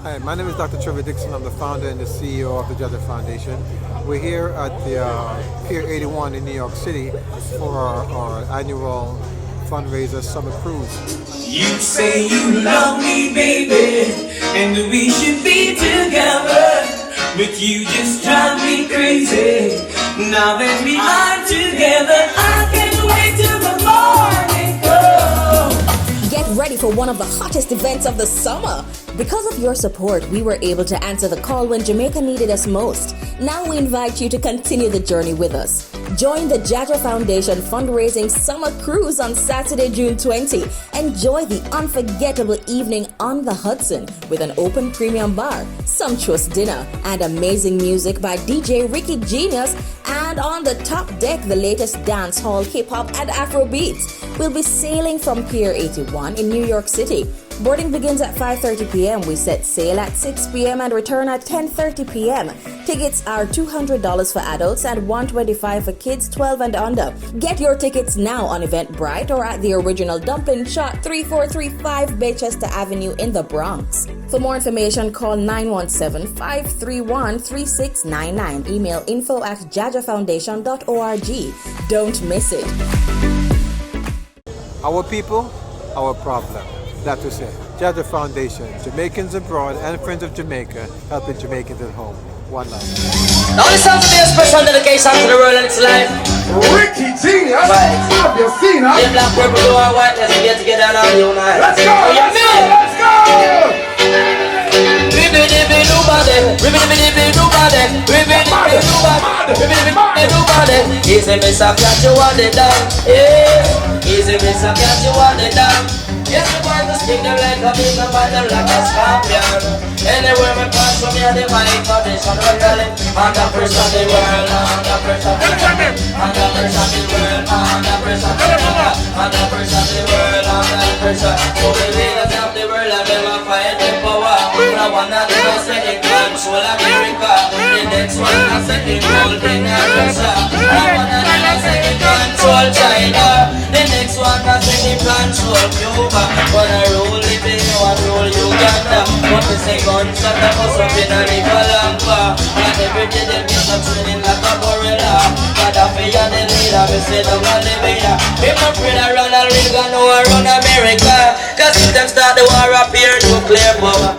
Hi, my name is Dr. Trevor Dixon. I'm the founder and the CEO of the JAHJAH Foundation. We're here at the Pier 81 in New York City for our annual fundraiser summer cruise. You say you love me, baby, and we should be together, but you just drive me crazy. Now that we are together, I can't wait till the morning comes. Get ready for one of the hottest events of the summer. Because of your support, we were able to answer the call when Jamaica needed us most. Now we invite you to continue the journey with us. Join the JAHJAH Foundation fundraising summer cruise on Saturday, June 20. Enjoy the unforgettable evening on the Hudson with an open premium bar, sumptuous dinner, and amazing music by DJ Ricky Genius. And on the top deck, the latest dance hall, hip hop, and Afro beats. We'll be sailing from Pier 81 in New York City. Boarding begins at 5:30 p.m. We set sail at 6 p.m. and return at 10:30 p.m. Tickets are $200 for adults and $125 for kids 12 and under. Get your tickets now on EventBrite or at the original Dumpling Shot, 3435 Baychester Avenue in the Bronx. For more information, call 917-531-3699. Email info@jahjahfoundation.org. Don't miss it. Our people, our problem. That we say. JAHJAH Foundation, Jamaicans abroad and friends of Jamaica, helping Jamaicans at home. One love. Now this has to be a special dedication to the world and its life. Ricky Genius, have you seen her? The black, purple, blue and white, let's get together and unite. Let's go, let's go, let's go! Easy, Miss, I got you on the down. Yeah, easy, Miss, I got you on the down. Yes, the boy to speak them like a big and fight them like a scorpion. Anywhere we pass from here, the mighty foundation will tell it. Under pressure the world, under pressure the world, under pressure the world, under pressure the world, under pressure the world, under pressure. So the leaders of the world have never fight the power. Now one of them is in control of America. The next one is in gold in Russia. Now one of them is in control China. The next one is in control Cuba. Wanna rule Libya, wanna rule Uganda. But the second shot of us up in a Nicaragua. And every day they get some training like a gorilla. But I feel the leader, we say the one Libya. People pray that Ronald Reagan or run America. Cause if them start the war up here, nuclear power.